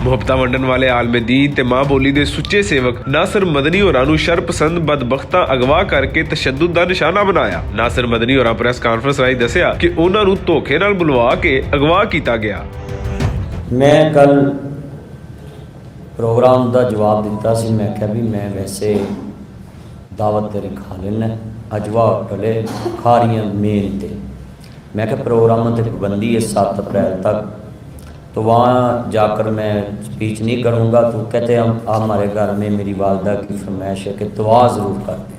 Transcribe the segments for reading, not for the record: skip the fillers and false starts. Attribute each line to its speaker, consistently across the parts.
Speaker 1: ਮੁਹੱਬਤਾਂ ਵੰਡਣ ਵਾਲੇ ਆਲਮੇ ਦੀਨ ਤੇ ਮਾਂ ਬੋਲੀ ਦੇ ਸੁੱਚੇ ਸੇਵਕ ਨਾਸਰ ਮਦਨੀ ਹੋਰਾਂ ਨੂੰ ਸ਼ਰਪਸੰਦ ਬਦਬਖਤਾਂ ਅਗਵਾ ਕਰਕੇ ਤਸ਼ੱਦਦ ਦਾ ਨਿਸ਼ਾਨਾ ਬਣਾਇਆ। ਨਾਸਰ ਮਦਨੀ ਹੋਰਾਂ ਪ੍ਰੈਸ ਕਾਨਫਰੰਸ ਰਾਹੀਂ ਦੱਸਿਆ ਕਿ ਉਹਨਾਂ ਨੂੰ ਧੋਖੇ ਨਾਲ ਬੁਲਵਾ ਕੇ ਅਗਵਾ ਕੀਤਾ ਗਿਆ।
Speaker 2: ਮੈਂ ਕੱਲ प्रोग्राम का जवाब दिता सी। मैं क्या भी मैं वैसे दावत तेरी खा लेना अजवा होटले खा रही मेन ते मैं क्या प्रोग्राम ते पाबंदी है 7 अप्रैल तक, तो वहाँ जाकर मैं स्पीच नहीं करूँगा। तो कहते हम हमारे घर में मेरी वालदा की फरमाइश है कि दुआ ज़रूर कर दें।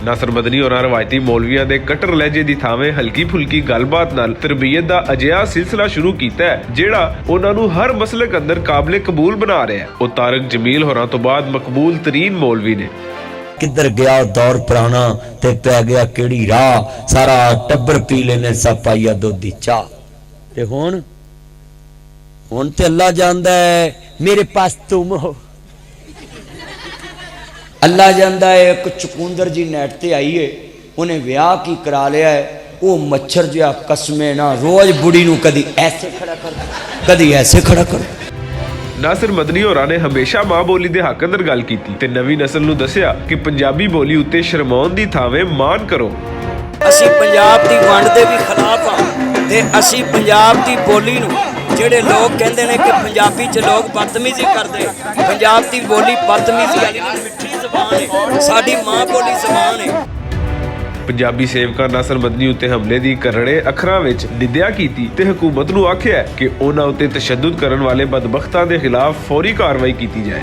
Speaker 1: ਨਾਸਰ ਮਦਨੀ ਹੋਰਾਂ ਰਵਾਇਤੀ ਮੌਲਵੀਆਂ ਦੇ ਕਟਰ ਲਹਿਜੇ ਦੀ ਥਾਵੇਂ ਹਲਕੀ ਫੁਲਕੀ ਗੱਲਬਾਤ ਨਾਲ ਤਰਬੀਅਤ ਦਾ ਅਜਿਹਾ ਸਿਲਸਿਲਾ ਸ਼ੁਰੂ ਕੀਤਾ ਹੈ ਜਿਹੜਾ ਉਹਨਾਂ ਨੂੰ ਹਰ ਮਸਲਕ ਅੰਦਰ ਕਾਬਲੇ ਕਬੂਲ ਬਣਾ ਰਿਹਾ ਹੈ। ਉਹ ਤਾਰਕ ਜਮੀਲ ਹੋਰਾਂ ਤੋਂ ਬਾਅਦ ਮਕਬੂਲ ਤਰੀਨ ਮੌਲਵੀ ਨੇ।
Speaker 3: किधर गया दौर पुराना ते पै गया केड़ी राह, सारा टब्बर पी लेने सब पाइया दुधी चाह। ते हुण ते अल्लाह जानदा है मेरे पास तुम हो। अल्लाह जानदा है एक चुकुंदर जी नेट ते आई है, उन्हें ब्याह की करा लिया है। वो मच्छर जिहा कसमे ना रोज बुढ़ी नूं कदी ऐसे खड़ा कर कदी ऐसे खड़ा कर।
Speaker 1: ਨਾਸਰ ਮਦਨੀ ਹੋਰਾਂ ਨੇ ਹਮੇਸ਼ਾ ਮਾਂ ਬੋਲੀ ਦੇ ਹੱਕ ਅੰਦਰ ਗੱਲ ਕੀਤੀ ਤੇ ਨਵੀਂ ਨਸਲ ਨੂੰ ਦੱਸਿਆ ਕਿ ਪੰਜਾਬੀ ਬੋਲੀ ਉੱਤੇ ਸ਼ਰਮਾਉਣ ਦੀ ਥਾਵੇਂ ਮਾਣ ਕਰੋ।
Speaker 4: ਅਸੀਂ ਪੰਜਾਬ ਦੀ ਵੰਡ ਦੇ ਵੀ ਖਿਲਾਫ ਹਾਂ ਤੇ ਅਸੀਂ ਪੰਜਾਬ ਦੀ ਬੋਲੀ ਨੂੰ ਜਿਹੜੇ ਲੋਕ ਕਹਿੰਦੇ ਨੇ ਕਿ ਪੰਜਾਬੀ 'ਚ ਲੋਕ ਬਦਤਮੀਜ਼ੀ ਕਰਦੇ, ਪੰਜਾਬ ਦੀ ਬੋਲੀ ਬਦਤਮੀਜ਼ੀ ਵਾਲੀ ਨਹੀਂ, ਮਿੱਠੀ ਜ਼ਬਾਨ ਹੈ, ਸਾਡੀ ਮਾਂ ਬੋਲੀ ਜ਼ਬਾਨ ਹੈ।
Speaker 1: ਪੰਜਾਬੀ ਸੇਵਕਾਂ ਨਾਸਰ ਮਦਨੀ ਉੱਤੇ ਹਮਲੇ ਦੀ ਕਰੜੇ ਅੱਖਰਾਂ ਵਿੱਚ ਨਿੰਦਿਆ ਕੀਤੀ ਤੇ ਹਕੂਮਤ ਨੂੰ ਆਖਿਆ ਕਿ ਉਹਨਾਂ ਉੱਤੇ ਤਸ਼ੱਦਦ ਕਰਨ ਵਾਲੇ ਬਦਬਖਤਾਂ ਦੇ ਖਿਲਾਫ ਫੌਰੀ ਕਾਰਵਾਈ ਕੀਤੀ ਜਾਏ।